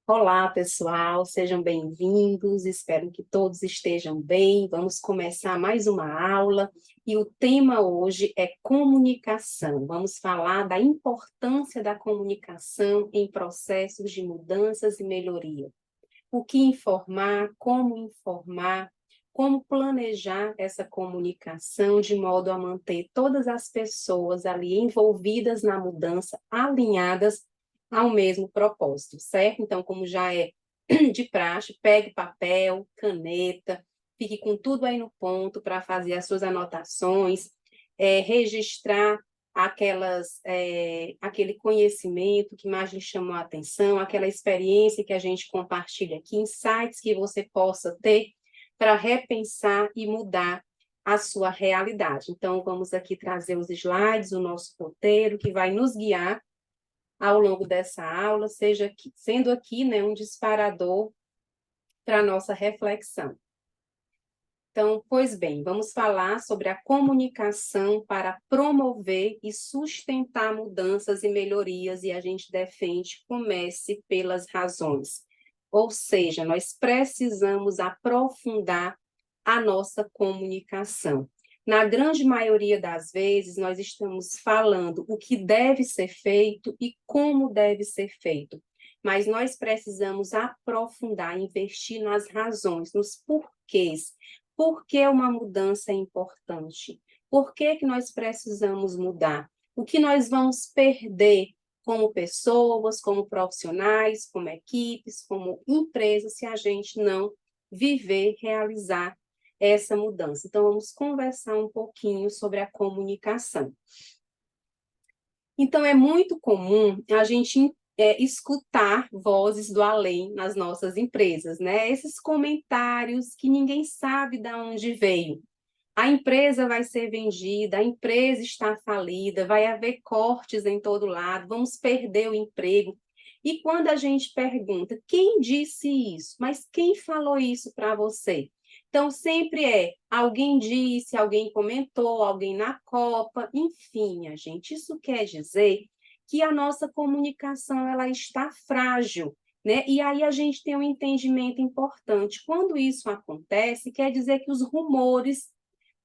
Olá, pessoal, sejam bem-vindos. Espero que todos estejam bem. Vamos começar mais uma aula e o tema hoje é comunicação. Vamos falar da importância da comunicação em processos de mudanças e melhoria. O que informar, como planejar essa comunicação de modo a manter todas as pessoas ali envolvidas na mudança, alinhadas ao mesmo propósito, certo? Então, como já é de praxe, pegue papel, caneta, fique com tudo aí no ponto para fazer as suas anotações, registrar aquele conhecimento que mais lhe chamou a atenção, aquela experiência que a gente compartilha aqui, insights que você possa ter para repensar e mudar a sua realidade. Então, vamos aqui trazer os slides, o nosso roteiro, que vai nos guiar ao longo dessa aula, sendo aqui, né, um disparador para a nossa reflexão. Então, pois bem, vamos falar sobre a comunicação para promover e sustentar mudanças e melhorias, e a gente defende comece pelas razões. Ou seja, nós precisamos aprofundar a nossa comunicação. Na grande maioria das vezes, nós estamos falando o que deve ser feito e como deve ser feito, mas nós precisamos aprofundar, investir nas razões, nos porquês. Por que uma mudança é importante? Por que nós precisamos mudar? O que nós vamos perder como pessoas, como profissionais, como equipes, como empresas, se a gente não viver, realizar essa mudança? Então, vamos conversar um pouquinho sobre a comunicação. Então, é muito comum a gente escutar vozes do além nas nossas empresas, né? Esses comentários que ninguém sabe de onde veio. A empresa vai ser vendida, a empresa está falida, vai haver cortes em todo lado, vamos perder o emprego. E quando a gente pergunta, quem disse isso? Mas quem falou isso para você? Então, sempre alguém disse, alguém comentou, alguém na Copa, enfim, a gente, isso quer dizer que a nossa comunicação ela está frágil, né? E aí a gente tem um entendimento importante. Quando isso acontece, quer dizer que os rumores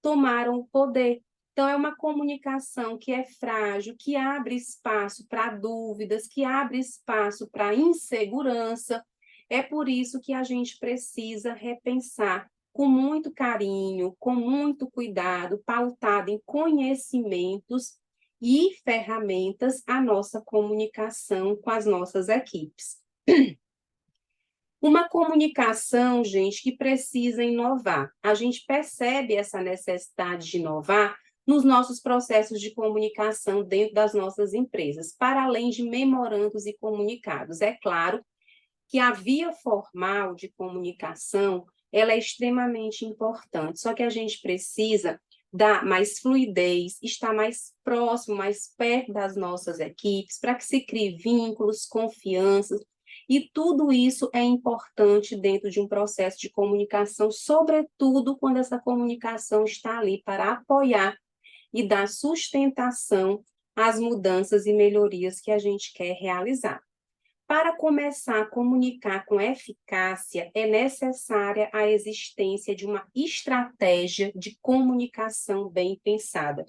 tomaram o poder. Então, é uma comunicação que é frágil, que abre espaço para dúvidas, que abre espaço para insegurança. É por isso que a gente precisa repensar com muito carinho, com muito cuidado, pautado em conhecimentos e ferramentas a nossa comunicação com as nossas equipes. Uma comunicação, gente, que precisa inovar. A gente percebe essa necessidade de inovar nos nossos processos de comunicação dentro das nossas empresas, para além de memorandos e comunicados. É claro que a via formal de comunicação, ela é extremamente importante, só que a gente precisa dar mais fluidez, estar mais próximo, mais perto das nossas equipes, para que se crie vínculos, confiança, e tudo isso é importante dentro de um processo de comunicação, sobretudo quando essa comunicação está ali para apoiar e dar sustentação às mudanças e melhorias que a gente quer realizar. Para começar a comunicar com eficácia, é necessária a existência de uma estratégia de comunicação bem pensada.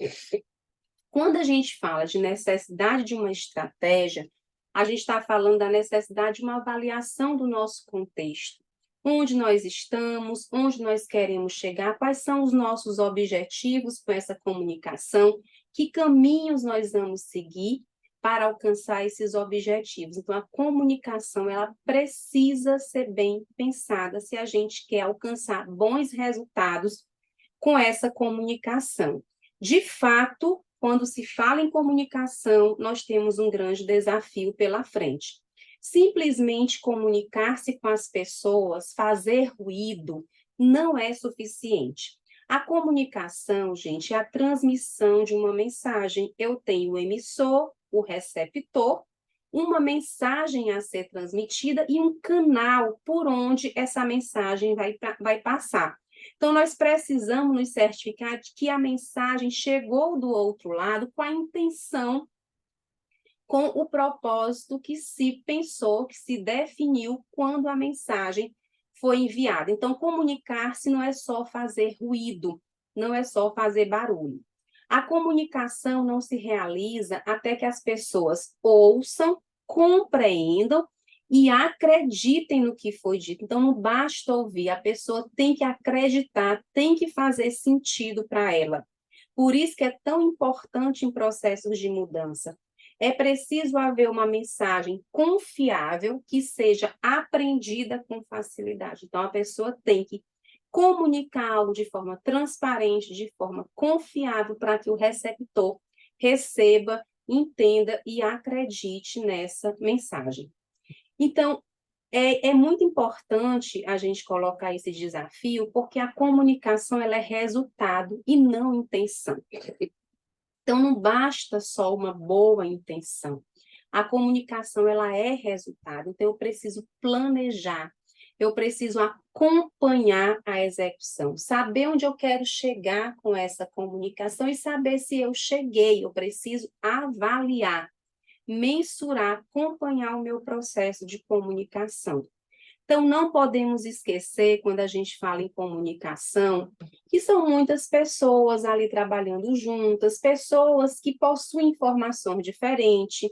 Quando a gente fala de necessidade de uma estratégia, a gente está falando da necessidade de uma avaliação do nosso contexto. Onde nós estamos, onde nós queremos chegar, quais são os nossos objetivos com essa comunicação, que caminhos nós vamos seguir para alcançar esses objetivos. Então, a comunicação, ela precisa ser bem pensada se a gente quer alcançar bons resultados com essa comunicação. De fato, quando se fala em comunicação, nós temos um grande desafio pela frente. Simplesmente comunicar-se com as pessoas, fazer ruído, não é suficiente. A comunicação, gente, é a transmissão de uma mensagem. Eu tenho o emissor, o receptor, uma mensagem a ser transmitida e um canal por onde essa mensagem vai passar. Então, nós precisamos nos certificar de que a mensagem chegou do outro lado com a intenção com o propósito que se pensou, que se definiu quando a mensagem foi enviada. Então, comunicar-se não é só fazer ruído, não é só fazer barulho. A comunicação não se realiza até que as pessoas ouçam, compreendam e acreditem no que foi dito. Então, não basta ouvir, a pessoa tem que acreditar, tem que fazer sentido para ela. Por isso que é tão importante em processos de mudança. É preciso haver uma mensagem confiável que seja aprendida com facilidade. Então, a pessoa tem que comunicar algo de forma transparente, de forma confiável, para que o receptor receba, entenda e acredite nessa mensagem. Então, é muito importante a gente colocar esse desafio, porque a comunicação ela é resultado e não intenção. Então, não basta só uma boa intenção. A comunicação ela é resultado, então eu preciso planejar, eu preciso acompanhar a execução, saber onde eu quero chegar com essa comunicação e saber se eu cheguei, eu preciso avaliar, mensurar, acompanhar o meu processo de comunicação. Então, não podemos esquecer, quando a gente fala em comunicação, que são muitas pessoas ali trabalhando juntas, pessoas que possuem informações diferentes,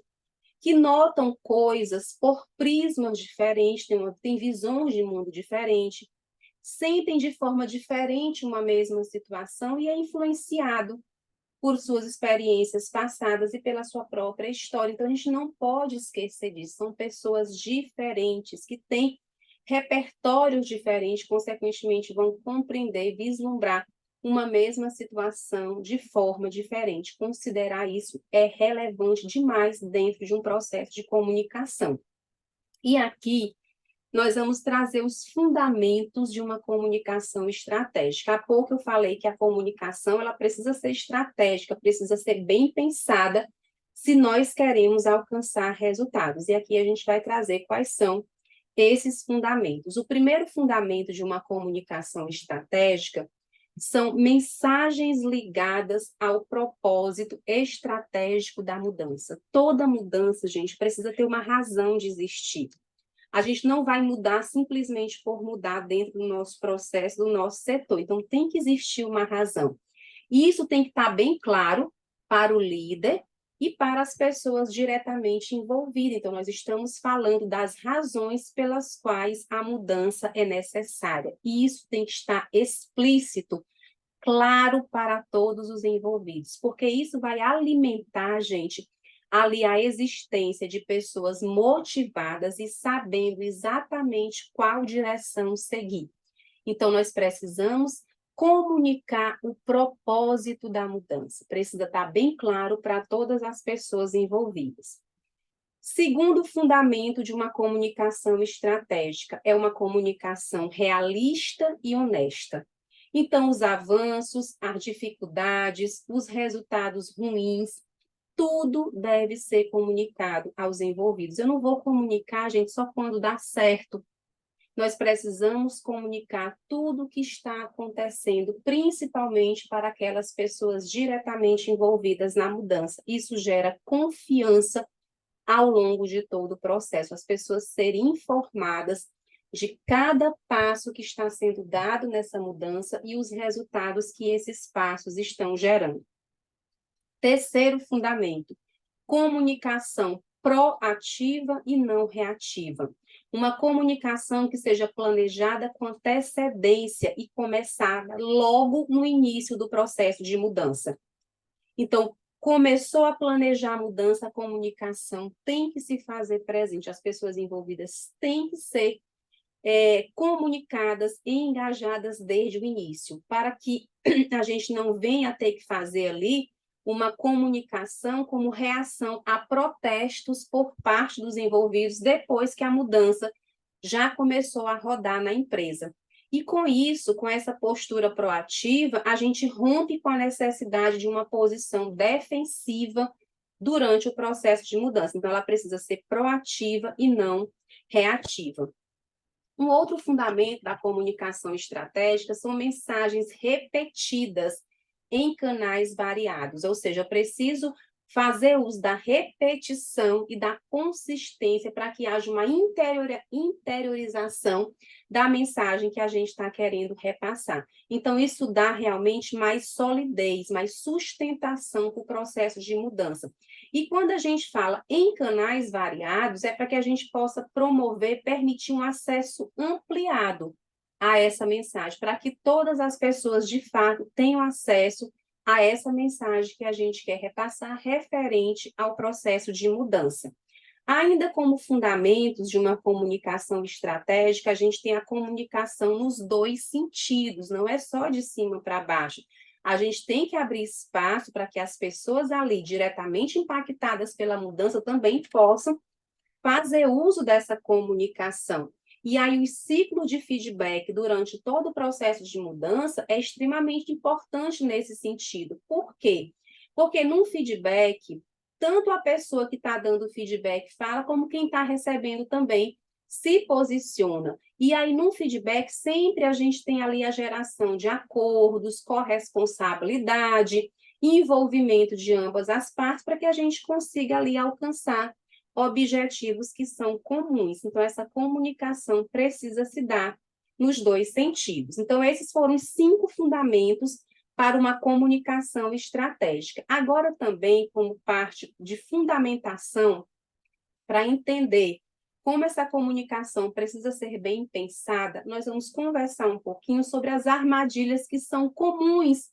que notam coisas por prismas diferentes, têm visões de mundo diferentes, sentem de forma diferente uma mesma situação e é influenciado por suas experiências passadas e pela sua própria história. Então, a gente não pode esquecer disso. São pessoas diferentes, que têm repertórios diferentes, consequentemente, vão compreender, vislumbrar uma mesma situação de forma diferente. Considerar isso é relevante demais dentro de um processo de comunicação. E aqui, nós vamos trazer os fundamentos de uma comunicação estratégica. Há pouco eu falei que a comunicação ela precisa ser estratégica, precisa ser bem pensada se nós queremos alcançar resultados. E aqui a gente vai trazer quais são esses fundamentos. O primeiro fundamento de uma comunicação estratégica são mensagens ligadas ao propósito estratégico da mudança. Toda mudança, gente, precisa ter uma razão de existir. A gente não vai mudar simplesmente por mudar dentro do nosso processo, do nosso setor. Então, tem que existir uma razão. E isso tem que estar bem claro para o líder e para as pessoas diretamente envolvidas. Então, nós estamos falando das razões pelas quais a mudança é necessária. E isso tem que estar explícito, claro para todos os envolvidos, porque isso vai alimentar, gente, ali a existência de pessoas motivadas e sabendo exatamente qual direção seguir. Então, nós precisamos comunicar o propósito da mudança. Precisa estar bem claro para todas as pessoas envolvidas. Segundo fundamento de uma comunicação estratégica é uma comunicação realista e honesta. Então, os avanços, as dificuldades, os resultados ruins, tudo deve ser comunicado aos envolvidos. Eu não vou comunicar, gente, só quando dá certo. Nós precisamos comunicar tudo o que está acontecendo, principalmente para aquelas pessoas diretamente envolvidas na mudança. Isso gera confiança ao longo de todo o processo. As pessoas serem informadas de cada passo que está sendo dado nessa mudança e os resultados que esses passos estão gerando. Terceiro fundamento, comunicação proativa e não reativa. Uma comunicação que seja planejada com antecedência e começada logo no início do processo de mudança. Então, começou a planejar a mudança, a comunicação tem que se fazer presente, as pessoas envolvidas têm que ser comunicadas e engajadas desde o início, para que a gente não venha a ter que fazer ali uma comunicação como reação a protestos por parte dos envolvidos depois que a mudança já começou a rodar na empresa. E com isso, com essa postura proativa, a gente rompe com a necessidade de uma posição defensiva durante o processo de mudança. Então, ela precisa ser proativa e não reativa. Um outro fundamento da comunicação estratégica são mensagens repetidas em canais variados, ou seja, eu preciso fazer uso da repetição e da consistência para que haja uma interiorização da mensagem que a gente está querendo repassar. Então, isso dá realmente mais solidez, mais sustentação para o processo de mudança. E quando a gente fala em canais variados, é para que a gente possa promover, permitir um acesso ampliado a essa mensagem, para que todas as pessoas, de fato, tenham acesso a essa mensagem que a gente quer repassar referente ao processo de mudança. Ainda como fundamentos de uma comunicação estratégica, a gente tem a comunicação nos dois sentidos, não é só de cima para baixo. A gente tem que abrir espaço para que as pessoas ali, diretamente impactadas pela mudança, também possam fazer uso dessa comunicação. E aí, o ciclo de feedback durante todo o processo de mudança é extremamente importante nesse sentido. Por quê? Porque num feedback, tanto a pessoa que está dando feedback fala, como quem está recebendo também se posiciona. E aí, num feedback, sempre a gente tem ali a geração de acordos, corresponsabilidade, envolvimento de ambas as partes, para que a gente consiga ali alcançar objetivos que são comuns. Então, essa comunicação precisa se dar nos dois sentidos. Então, esses foram os 5 fundamentos para uma comunicação estratégica. Agora, também, como parte de fundamentação, para entender como essa comunicação precisa ser bem pensada, nós vamos conversar um pouquinho sobre as armadilhas que são comuns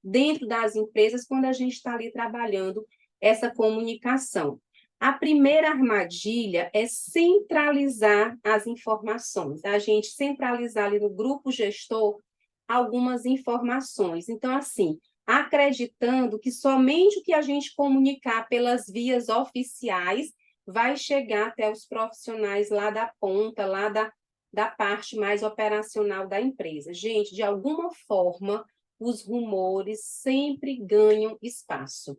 dentro das empresas quando a gente está ali trabalhando essa comunicação. A primeira armadilha é centralizar as informações, a gente centralizar ali no grupo gestor algumas informações. Então, assim, acreditando que somente o que a gente comunicar pelas vias oficiais vai chegar até os profissionais lá da ponta, lá da parte mais operacional da empresa. Gente, de alguma forma, os rumores sempre ganham espaço.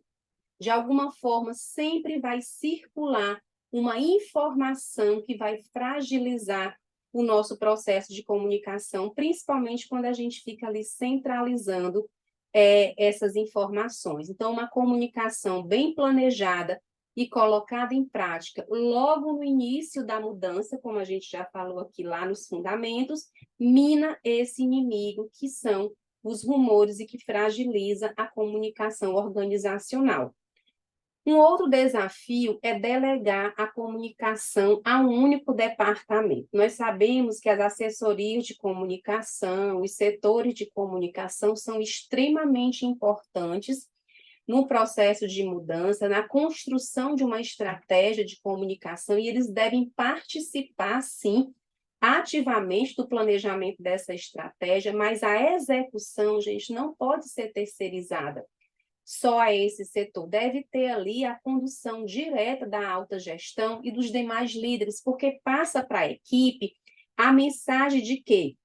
De alguma forma, sempre vai circular uma informação que vai fragilizar o nosso processo de comunicação, principalmente quando a gente fica ali centralizando essas informações. Então, uma comunicação bem planejada e colocada em prática logo no início da mudança, como a gente já falou aqui lá nos fundamentos, mina esse inimigo que são os rumores e que fragiliza a comunicação organizacional. Um outro desafio é delegar a comunicação a um único departamento. Nós sabemos que as assessorias de comunicação, os setores de comunicação são extremamente importantes no processo de mudança, na construção de uma estratégia de comunicação, e eles devem participar, sim, ativamente do planejamento dessa estratégia, mas a execução, gente, não pode ser terceirizada só a esse setor. Deve ter ali a condução direta da alta gestão e dos demais líderes, porque passa para a equipe a mensagem de que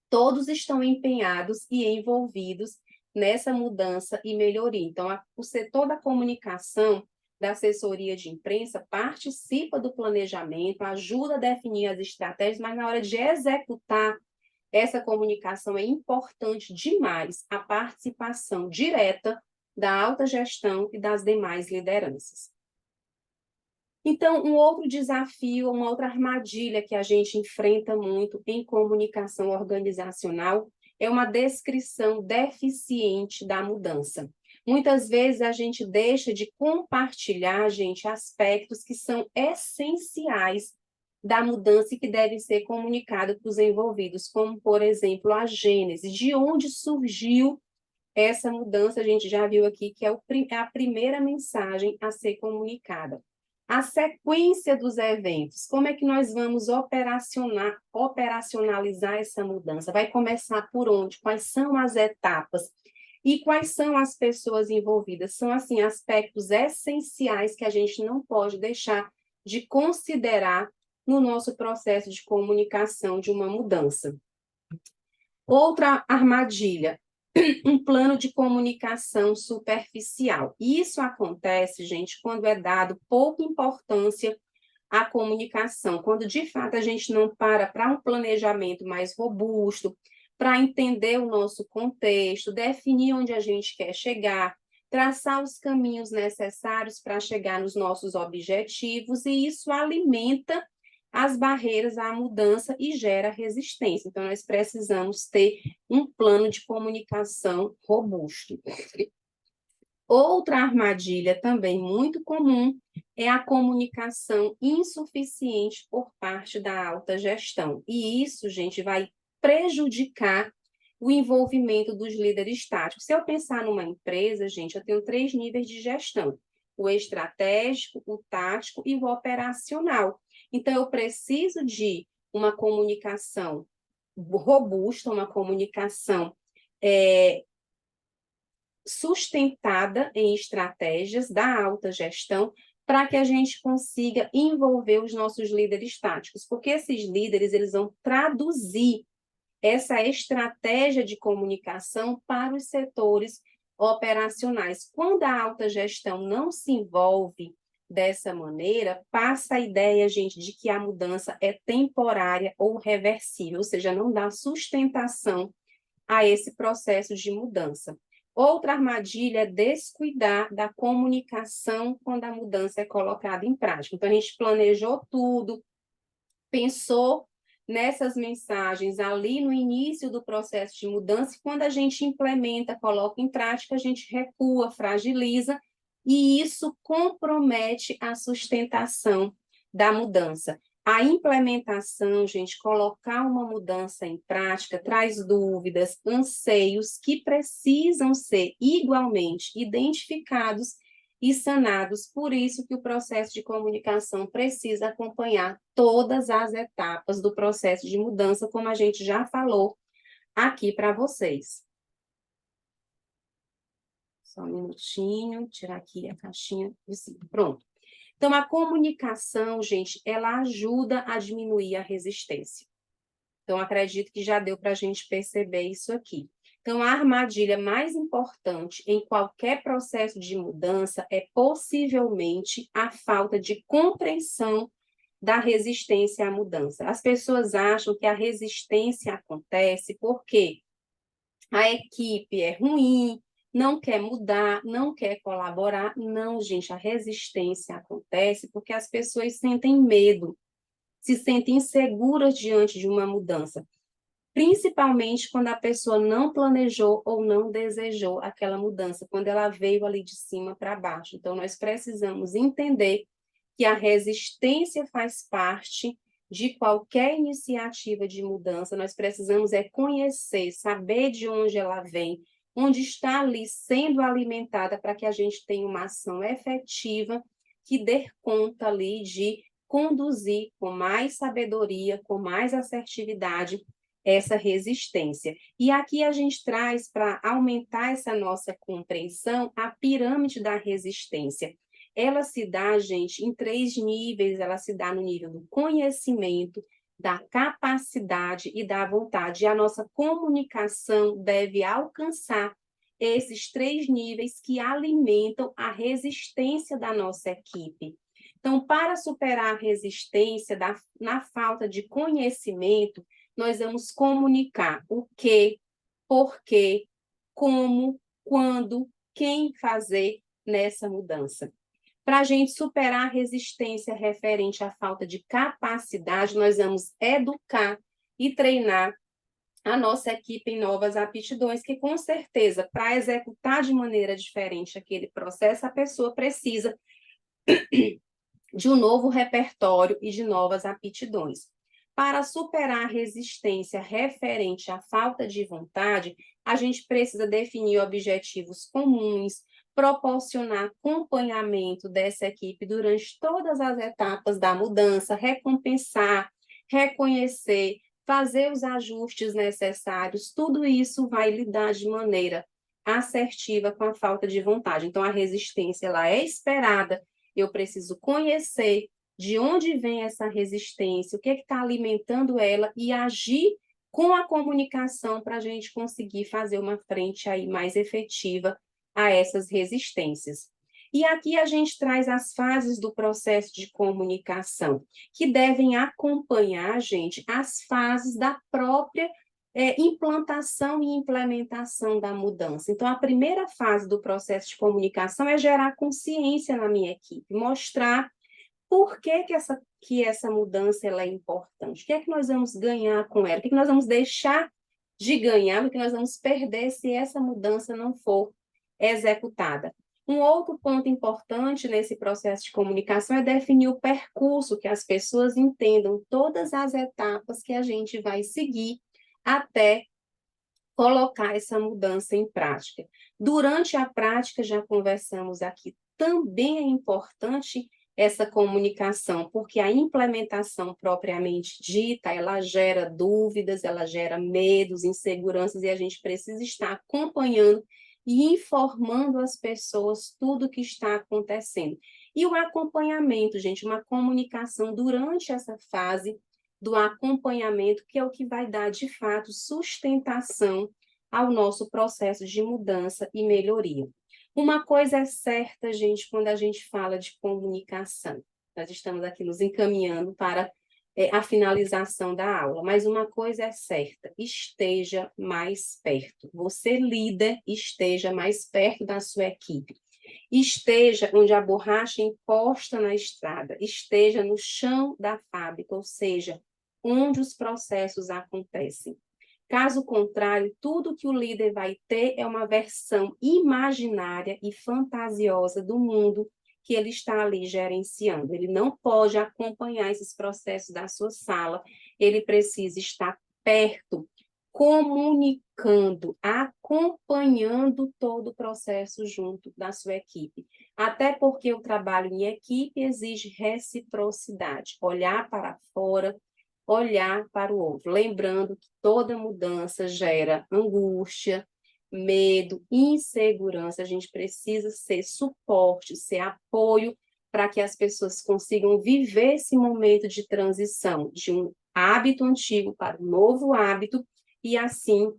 todos estão empenhados e envolvidos nessa mudança e melhoria. Então, o setor da comunicação, da assessoria de imprensa, participa do planejamento, ajuda a definir as estratégias, mas na hora de executar essa comunicação é importante demais a participação direta da alta gestão e das demais lideranças. Então, um outro desafio, uma outra armadilha que a gente enfrenta muito em comunicação organizacional é uma descrição deficiente da mudança. Muitas vezes a gente deixa de compartilhar, gente, aspectos que são essenciais da mudança e que devem ser comunicados para os envolvidos, como, por exemplo, a gênese, de onde surgiu essa mudança. A gente já viu aqui que é a primeira mensagem a ser comunicada. A sequência dos eventos, como é que nós vamos operacionalizar essa mudança? Vai começar por onde? Quais são as etapas? E quais são as pessoas envolvidas? São, assim, aspectos essenciais que a gente não pode deixar de considerar no nosso processo de comunicação de uma mudança. Outra armadilha, um plano de comunicação superficial. Isso acontece, gente, quando é dado pouca importância à comunicação, quando de fato a gente não para um planejamento mais robusto, para entender o nosso contexto, definir onde a gente quer chegar, traçar os caminhos necessários para chegar nos nossos objetivos, e isso alimenta as barreiras à mudança e gera resistência. Então, nós precisamos ter um plano de comunicação robusto. Outra armadilha também muito comum é a comunicação insuficiente por parte da alta gestão. E isso, gente, vai prejudicar o envolvimento dos líderes táticos. Se eu pensar numa empresa, gente, eu tenho 3 níveis de gestão: o estratégico, o tático e o operacional. Então, eu preciso de uma comunicação robusta, uma comunicação sustentada em estratégias da alta gestão, para que a gente consiga envolver os nossos líderes táticos, porque esses líderes eles vão traduzir essa estratégia de comunicação para os setores operacionais. Quando a alta gestão não se envolve dessa maneira, passa a ideia, gente, de que a mudança é temporária ou reversível, ou seja, não dá sustentação a esse processo de mudança. Outra armadilha é descuidar da comunicação quando a mudança é colocada em prática. Então, a gente planejou tudo, pensou nessas mensagens ali no início do processo de mudança, e quando a gente implementa, coloca em prática, a gente recua, fragiliza, e isso compromete a sustentação da mudança. A implementação, gente, colocar uma mudança em prática, traz dúvidas, anseios que precisam ser igualmente identificados e sanados. Por isso que o processo de comunicação precisa acompanhar todas as etapas do processo de mudança, como a gente já falou aqui para vocês. Só um minutinho, tirar aqui a caixinha de cima. Pronto. Então, a comunicação, gente, ela ajuda a diminuir a resistência. Então, acredito que já deu para a gente perceber isso aqui. Então, a armadilha mais importante em qualquer processo de mudança é possivelmente a falta de compreensão da resistência à mudança. As pessoas acham que a resistência acontece porque a equipe é ruim, não quer mudar, não quer colaborar. Não, gente, a resistência acontece porque as pessoas sentem medo, se sentem inseguras diante de uma mudança, principalmente quando a pessoa não planejou ou não desejou aquela mudança, quando ela veio ali de cima para baixo. Então, nós precisamos entender que a resistência faz parte de qualquer iniciativa de mudança. Nós precisamos conhecer, saber de onde ela vem, onde está ali sendo alimentada, para que a gente tenha uma ação efetiva que dê conta ali de conduzir com mais sabedoria, com mais assertividade, essa resistência. E aqui a gente traz, para aumentar essa nossa compreensão, a pirâmide da resistência. Ela se dá, gente, em 3 níveis. Ela se dá no nível do conhecimento, da capacidade e da vontade. E a nossa comunicação deve alcançar esses 3 níveis que alimentam a resistência da nossa equipe. Então, para superar a resistência na falta de conhecimento, nós vamos comunicar o que, porquê, como, quando, quem fazer nessa mudança. Para a gente superar a resistência referente à falta de capacidade, nós vamos educar e treinar a nossa equipe em novas aptidões, que com certeza, para executar de maneira diferente aquele processo, a pessoa precisa de um novo repertório e de novas aptidões. Para superar a resistência referente à falta de vontade, a gente precisa definir objetivos comuns, proporcionar acompanhamento dessa equipe durante todas as etapas da mudança, recompensar, reconhecer, fazer os ajustes necessários. Tudo isso vai lidar de maneira assertiva com a falta de vontade. Então, a resistência ela é esperada. Eu preciso conhecer de onde vem essa resistência, o que está alimentando ela, e agir com a comunicação para a gente conseguir fazer uma frente aí mais efetiva a essas resistências. E aqui a gente traz as fases do processo de comunicação, que devem acompanhar, gente, as fases da própria implantação e implementação da mudança. Então, a primeira fase do processo de comunicação é gerar consciência na minha equipe, mostrar por que essa mudança ela é importante, o que é que nós vamos ganhar com ela, o que é que nós vamos deixar de ganhar, o que nós vamos perder se essa mudança não for executada. Um outro ponto importante nesse processo de comunicação é definir o percurso, que as pessoas entendam todas as etapas que a gente vai seguir até colocar essa mudança em prática. Durante a prática, já conversamos aqui, também é importante essa comunicação, porque a implementação propriamente dita, ela gera dúvidas, ela gera medos, inseguranças, e a gente precisa estar acompanhando e informando as pessoas tudo o que está acontecendo. E o acompanhamento, gente, uma comunicação durante essa fase do acompanhamento, que é o que vai dar, de fato, sustentação ao nosso processo de mudança e melhoria. Uma coisa é certa, gente, quando a gente fala de comunicação. Nós estamos aqui nos encaminhando para a finalização da aula, mas uma coisa é certa, esteja mais perto. Você, líder, esteja mais perto da sua equipe. Esteja onde a borracha encosta na estrada, esteja no chão da fábrica, ou seja, onde os processos acontecem. Caso contrário, tudo que o líder vai ter é uma versão imaginária e fantasiosa do mundo que ele está ali gerenciando. Ele não pode acompanhar esses processos da sua sala, ele precisa estar perto, comunicando, acompanhando todo o processo junto da sua equipe. Até porque o trabalho em equipe exige reciprocidade, olhar para fora, olhar para o outro. Lembrando que toda mudança gera angústia, medo, insegurança. A gente precisa ser suporte, ser apoio para que as pessoas consigam viver esse momento de transição de um hábito antigo para um novo hábito e, assim,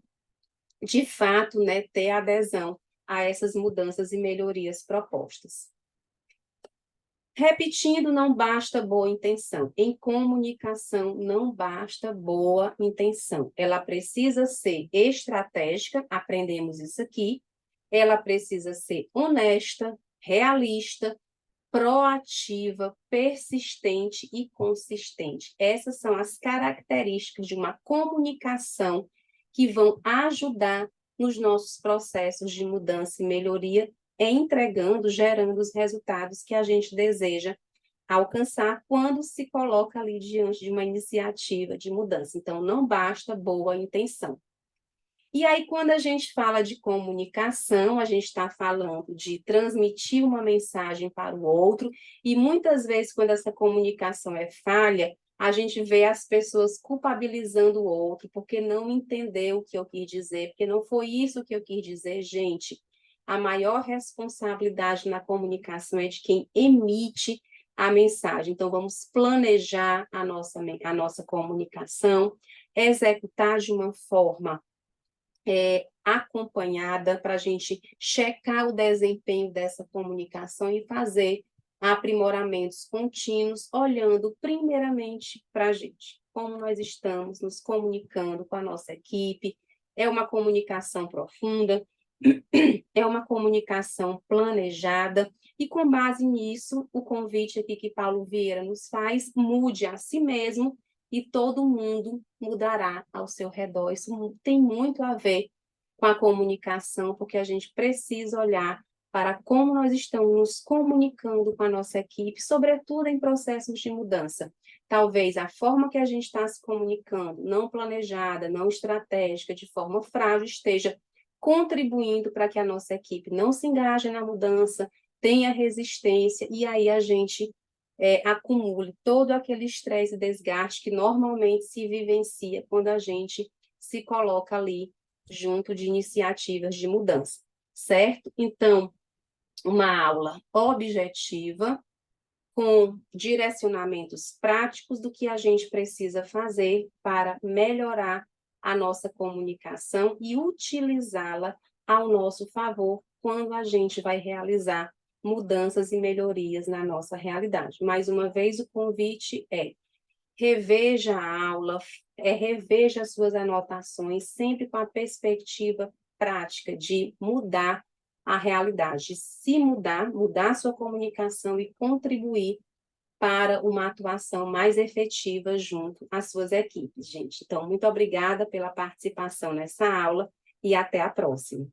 de fato, né, ter adesão a essas mudanças e melhorias propostas. Repetindo, não basta boa intenção. Em comunicação, não basta boa intenção. Ela precisa ser estratégica, aprendemos isso aqui. Ela precisa ser honesta, realista, proativa, persistente e consistente. Essas são as características de uma comunicação que vão ajudar nos nossos processos de mudança e melhoria, entregando, gerando os resultados que a gente deseja alcançar quando se coloca ali diante de uma iniciativa de mudança. Então, não basta boa intenção. E aí, quando a gente fala de comunicação, a gente está falando de transmitir uma mensagem para o outro, e muitas vezes, quando essa comunicação é falha, a gente vê as pessoas culpabilizando o outro, porque não entendeu o que eu quis dizer, porque não foi isso que eu quis dizer. Gente, a maior responsabilidade na comunicação é de quem emite a mensagem. Então, vamos planejar a nossa comunicação, executar de uma forma acompanhada para a gente checar o desempenho dessa comunicação e fazer aprimoramentos contínuos, olhando primeiramente para a gente, como nós estamos nos comunicando com a nossa equipe. É uma comunicação profunda, é uma comunicação planejada, e com base nisso, o convite aqui que Paulo Vieira nos faz, mude a si mesmo e todo mundo mudará ao seu redor. Isso tem muito a ver com a comunicação, porque a gente precisa olhar para como nós estamos nos comunicando com a nossa equipe, sobretudo em processos de mudança. Talvez a forma que a gente está se comunicando, não planejada, não estratégica, de forma frágil, esteja contribuindo para que a nossa equipe não se engaje na mudança, tenha resistência, e aí a gente acumule todo aquele estresse e desgaste que normalmente se vivencia quando a gente se coloca ali junto de iniciativas de mudança, certo? Então, uma aula objetiva, com direcionamentos práticos do que a gente precisa fazer para melhorar a nossa comunicação e utilizá-la ao nosso favor quando a gente vai realizar mudanças e melhorias na nossa realidade. Mais uma vez, o convite é: reveja a aula, reveja as suas anotações, sempre com a perspectiva prática de mudar a realidade, se mudar, mudar a sua comunicação e contribuir para uma atuação mais efetiva junto às suas equipes, gente. Então, muito obrigada pela participação nessa aula e até a próxima.